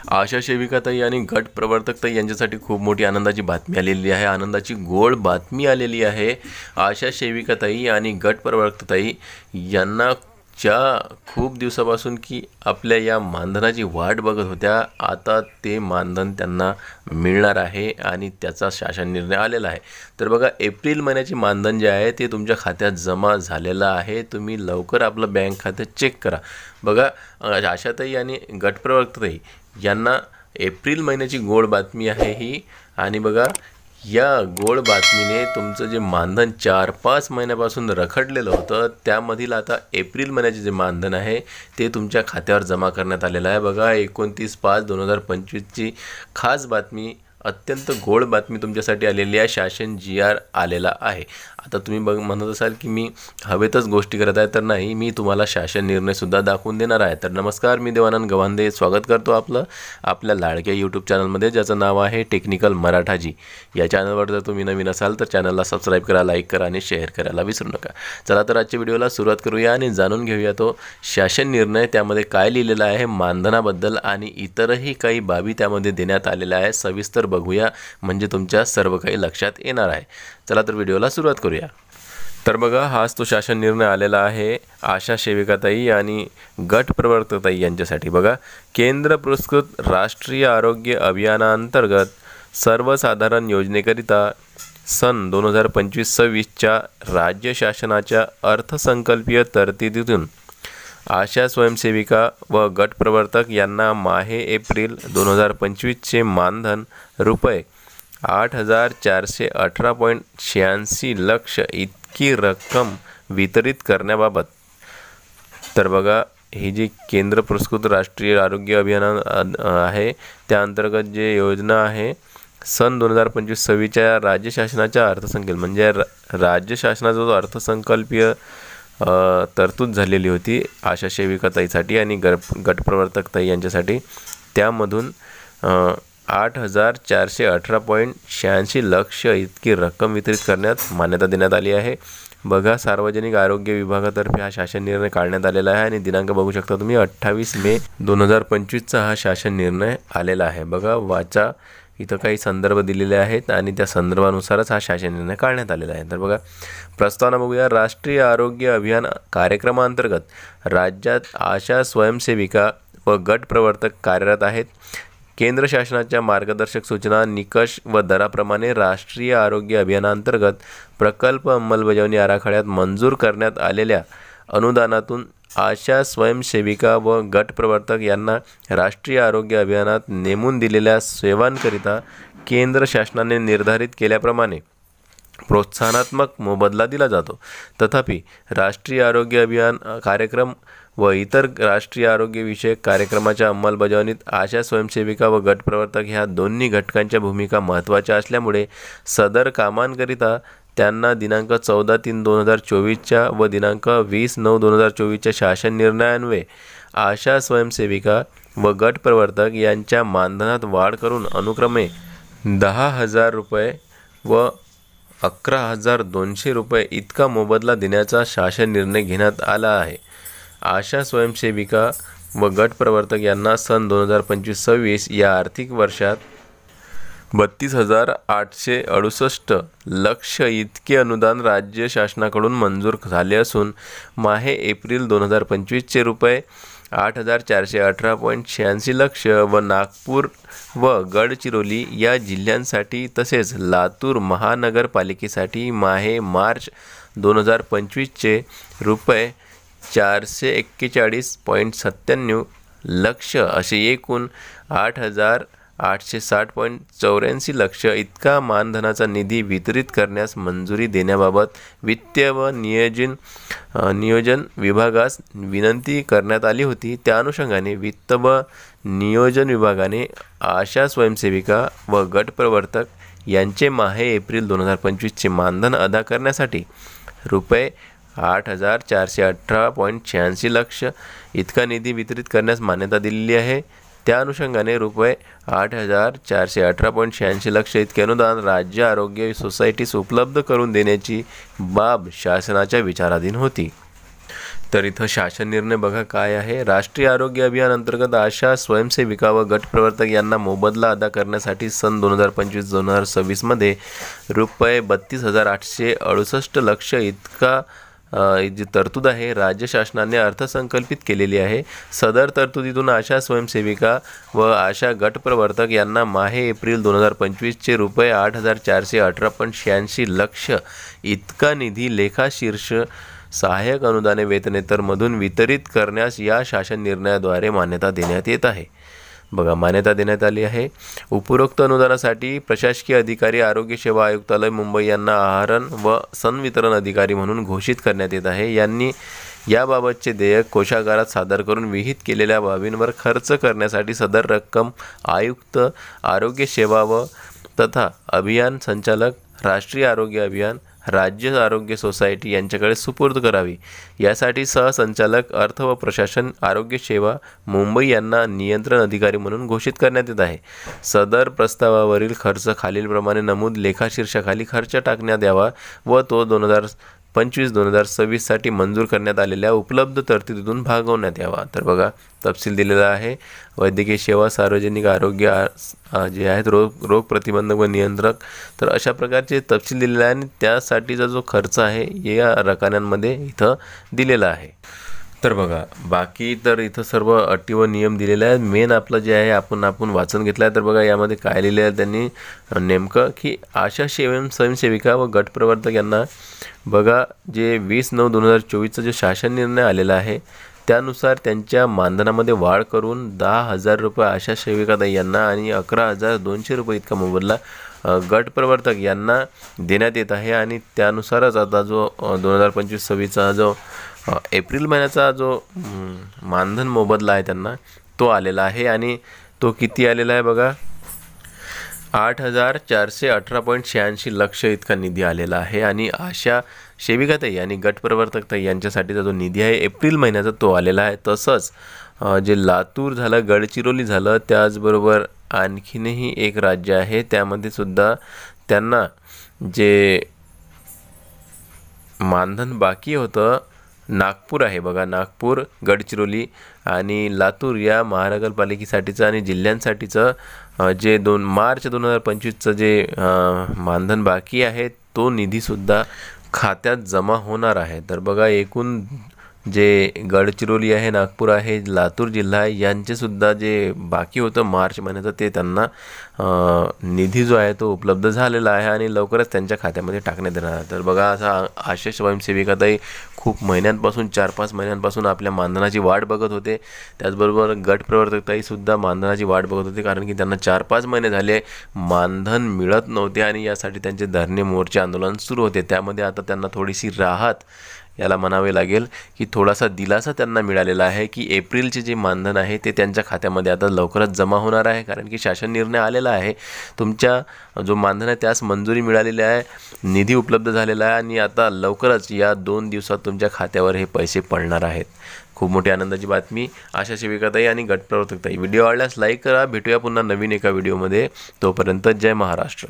आशा सेविकाताई आणि गट प्रवर्तकताई यांच्यासाठी खूप मोठी आनंदाची बातमी आलेली आहे। आनंदाची गोड बातमी आलेली आहे। आशा सेविकाताई आणि गट प्रवर्तकताई यांना खूप दिवसापासून की आपल्या या मानधनाची वाट बघत होत्या। आता ते मानधन त्यांना मिळणार आहे आणि त्याचा शासन निर्णय आलेला आहे। तर बघा, एप्रिल महिन्याचे मानधन जे आहे ते तुमच्या खात्यात जमा झालेलं आहे। तुम्ही लवकर आपलं बँक खातं चेक करा। बघा, आशाताई आणि गट प्रवर्तकताई यांना एप्रिल महिन्याची गोड बातमी आहे ही। आणि बघा, या गोड बातमीने तुमचं जे मानधन 4-5 महिन्यापासून रखडलेलं होतं त्यामधील आता एप्रिल महिन्याचे जे मानधन आहे ते तुमच्या खात्यावर जमा करण्यात आलेलं आहे। बघा, 29/5/2025 ची खास बातमी, अत्यंत गोड बातमी तुमच्यासाठी आलेली आहे। शासन GR आलेला आहे। आता तुम्ही म्हणत असाल की मी हवेतच गोष्टी करत आहे, तर नाही, मी तुम्हाला शासन निर्णय सुद्धा दाखवून देणार आहे। तर नमस्कार, मी देवानंद गवांदे स्वागत करतो आपल्या लाडक्या यूट्यूब चॅनलमध्ये, ज्याचं नाव आहे टेक्निकल मराठाजी। या चॅनलवर जर तुम्ही नवीन असाल तर चॅनलला सबस्क्राईब करा, लाईक करा आणि शेअर करायला विसरू नका। चला तर आजच्या व्हिडिओला सुरुवात करूया आणि जाणून घेऊया तो शासन निर्णय, त्यामध्ये काय लिहिलेलं आहे मानधनाबद्दल आणि इतरही काही बाबी त्यामध्ये देण्यात आलेल्या आहे। सविस्तर बघूया, म्हणजे तुमच्या सर्व काही लक्षात येणार आहे। चला तर व्हिडिओला सुरुवात करूया। तर बघा, हाच तो शासन निर्णय आलेला आहे आशा सेविकाताई आणि गट प्रवर्तकताई यांच्यासाठी। बघा, केंद्र पुरस्कृत राष्ट्रीय आरोग्य अभियानांतर्गत सर्वसाधारण योजनेकरिता सन 2025-26च्या राज्य शासनाच्या अर्थसंकल्पीय तरतुदीतून आशा स्वयंसेविका व गट प्रवर्तक यांना माहे एप्रिल 2025 चे मानधन रुपये 8,418.86 लक्ष इतकी रक्कम वितरित करण्याबाबत। तर बघा, ही जी केंद्र पुरस्कृत राष्ट्रीय आरोग्य अभियान आहे त्या अंतर्गत जे योजना आहे, सन 2025-26च्या राज्य शासनाच्या अर्थसंकल्प, म्हणजे राज्य शासनाचा जो अर्थसंकल्पीय तरतूद झालेली होती आशा सेविकाताईसाठी आणि गट प्रवर्तकताई यांच्यासाठी, त्यामधून 8,418.86 लक्ष इतकी रक्कम वितरित करण्यात मान्यता देण्यात आली आहे। बघा, सार्वजनिक आरोग्य विभागातर्फे हा शासन निर्णय काढण्यात आलेला आहे आणि दिनांक बघू शकता तुम्ही 28 मे 2025चा हा शासन निर्णय आलेला आहे। बघा, वाचा, इथं काही संदर्भ दिलेले आहेत आणि त्या संदर्भानुसारच हा शासन निर्णय काढण्यात आलेला आहे। तर बघा, प्रस्तावना बघूया। राष्ट्रीय आरोग्य अभियान कार्यक्रमांतर्गत राज्यात आशा स्वयंसेविका व गट प्रवर्तक कार्यरत आहेत। केंद्र शासनाच्या मार्गदर्शक सूचना, निकष व दराप्रमाणे राष्ट्रीय आरोग्य अभियानांतर्गत प्रकल्प अंमलबजावणी आराखड्यात मंजूर करण्यात आलेल्या अनुदानातून आशा स्वयंसेविका व गट प्रवर्तक यांना राष्ट्रीय आरोग्य अभियानात नेमून दिलेल्या सेवांकरिता केंद्र शासनाने निर्धारित केल्याप्रमाणे प्रोत्साहनात्मक मोबदला दिला जातो। तथापि राष्ट्रीय आरोग्य अभियान कार्यक्रम व इतर राष्ट्रीय आरोग्य विषयक कार्यक्रमाच्या अंमलबजावणीत आशा स्वयंसेविका व गट प्रवर्तक ह्या दोन्ही घटकांच्या भूमिका महत्त्वाच्या असल्यामुळे सदर कामांकरिता त्यांना दिनांक 14/3/2024च्या व दिनांक 20/9/2024च्या शासन निर्णयान्वये आशा स्वयंसेविका व गट प्रवर्तक यांच्या मानधनात वाढ करून अनुक्रमे 10,000 रुपये व 11,200 रुपये इतका मोबदला देण्याचा शासन निर्णय घेण्यात आला आहे। आशा स्वयंसेविका व गट प्रवर्तक यांना सन 2025-26 या आर्थिक वर्षात 32,868 लक्ष इतके अनुदान राज्य शासनाकडून मंजूर झाले असून माहे एप्रिल 2025 चे रुपये 8,418.86 लक्ष व नागपूर व गडचिरोली या जिल्ह्यांसाठी तसेच लातूर महानगरपालिकेसाठी माहे मार्च 2025 चे रुपये 441.97 लक्ष असे एकूण 8,860.84 लक्ष इतका मानधनाचा निधी वितरित करण्यास मंजुरी देण्याबाबत वित्त व नियोजन विभागास विनंती करण्यात आली होती। त्या अनुषंगाने वित्त व नियोजन विभागाने आशा स्वयंसेविका व गट प्रवर्तक यांचे माहे एप्रिल 2025 चे मानधन अदा करण्यासाठी रुपये 8,418.86 लक्ष इतका निधी वितरित करण्यास मान्यता दिलेली आहे। त्या अनुषंगाने रुपये 8,418.86 लक्ष इतके अनुदान राज्य आरोग्य सोसायटीस उपलब्ध करून देण्याची बाब शासनाच्या विचाराधीन होती। तर इथं शासन निर्णय बघा काय आहे. राष्ट्रीय आरोग्य अभियान अंतर्गत आशा स्वयंसेविका व गट प्रवर्तक यांना मोबदला अदा करण्यासाठी सन 2025-2026 मध्ये रुपये 32,868 लक्ष इतका जी तरतूद आहे राज्य शासनाने अर्थसंकल्पित केलेली आहे. सदर तरतुदीतून आशा स्वयंसेविका व आशा गट प्रवर्तक यांना माहे एप्रिल 2025चे रुपये 8,418.86 लक्ष इतका निधी लेखाशीर्ष सहाय्यक अनुदाने वेतनेतरमधून वितरित करण्यास या शासन निर्णयाद्वारे मान्यता देण्यात येत आहे. बघा मान्यता देण्यात आली आहे. उपरोक्त अनुदानासाठी प्रशासकीय अधिकारी आरोग्य सेवा आयुक्तालय मुंबई यांना आहरण व संवितरण अधिकारी म्हणून घोषित करण्यात येत आहे. यांनी याबाबतचे देयक कोषागारात सादर करून विहित केलेल्या बाबींवर खर्च करण्यासाठी सदर रक्कम आयुक्त आरोग्य सेवा व तथा अभियान संचालक राष्ट्रीय आरोग्य अभियान राज्य आरोग्य सोसायटी यांच्याकडे सुपूर्द करावी. यासाठी सहसंचालक अर्थ व प्रशासन आरोग्य सेवा मुंबई यांना नियंत्रण अधिकारी म्हणून घोषित करण्यात येत आहे. सदर प्रस्तावावरील खर्च खालीलप्रमाणे नमूद लेखाशीर्षाखाली खर्च टाकण्यात यावा व तो 2025-2026 साठी मंजूर करण्यात आलेल्या उपलब्ध तरतुदीतून भागवण्यात यावा. तर बघा तपशील दिलेला आहे. वैद्यकीय सेवा, सार्वजनिक आरोग्य जे आहेत, रोग प्रतिबंधक व नियंत्रक, तर अशा प्रकारचे तपशील दिलेले आहे आणि त्यासाठीचा जो खर्च आहे या रकान्यांमध्ये इथं दिलेला आहे. तर बघा बाकी तर इथं सर्व अटी व नियम दिलेले आहेत. मेन आपलं जे आहे आपण वाचन घेतलं आहे. तर बघा यामध्ये काय लिहिले आहे त्यांनी नेमकं की आशा स्वयंसेविका व गट प्रवर्तक यांना बघा जे 20/9/2024चा जो शासन निर्णय आलेला आहे त्यानुसार त्यांच्या मानधनामध्ये वाढ करून 10,000 रुपये आशा सेविकाताई यांना आणि 11,200 रुपये इतका मोबदला गट प्रवर्तक यांना देण्यात येत आहे. आणि त्यानुसारच आता जो 2025-26चा जो एप्रिल महिन्याचा जो मानधन मोबदला आहे त्यांना तो आलेला आहे. आणि तो किती आलेला आहे बघा 8,418.86 लक्ष इतका निधी आलेला आहे. आणि आशा सेविकाताई आणि गट प्रवर्तकताई यांच्यासाठीचा जो निधी आहे एप्रिल महिन्याचा तो आलेला आहे. तसंच जे लातूर झालं, गडचिरोली झालं, त्याचबरोबर आणखीनही एक राज्य आहे त्यामध्ये सुद्धा त्यांना जे मानधन बाकी होतं नागपूर आहे बघा, नागपूर, गडचिरोली आणि लातूर या महानगरपालिकेसाठीचं आणि जिल्ह्यांसाठीचं जे मार्च 2025चं जे मानधन बाकी आहे तो निधीसुद्धा खात्यात जमा होणार आहे. तर बघा एकूण जे गडचिरोली आहे, नागपूर आहे, लातूर जिल्हा आहे यांचेसुद्धा जे बाकी होतं मार्च महिन्याचं ते त्यांना निधी जो आहे तो उपलब्ध झालेला आहे आणि लवकरच त्यांच्या खात्यामध्ये टाकण्यात येणार आहे. तर बघा असा आशा स्वयंसेविकाताई खूप महिन्यांपासून 4-5 महिन्यांपासून आपल्या मानधनाची वाट बघत होते. त्याचबरोबर गट प्रवर्तकताईसुद्धा मानधनाची वाट बघत होते कारण की त्यांना 4-5 महिने झाले मानधन मिळत नव्हते आणि यासाठी त्यांचे धरणे मोर्चे आंदोलन सुरू होते. त्यामध्ये आता त्यांना थोडीशी राहत याला म्हणावे लागेल की थोडासा दिलासा त्यांना मिळालेला आहे की एप्रिलचे जे मानधन आहे ते त्यांच्या खात्यामध्ये आता लवकरच जमा होणार आहे. कारण की शासन निर्णय आलेला आहे, तुमच्या जो मानधन आहे त्यास मंजुरी मिळालेली आहे, निधी उपलब्ध झालेला आहे आणि आता लवकरच या 2 दिवसात तुमच्या खात्यावर हे पैसे पडणार आहेत. खूप मोठी आनंदाची बातमी आशा सेविकाताई आणि गट प्रवर्तकताई. व्हिडिओ आवडल्यास लाईक करा. भेटूया पुन्हा नवीन एका व्हिडिओमध्ये. तोपर्यंत जय महाराष्ट्र.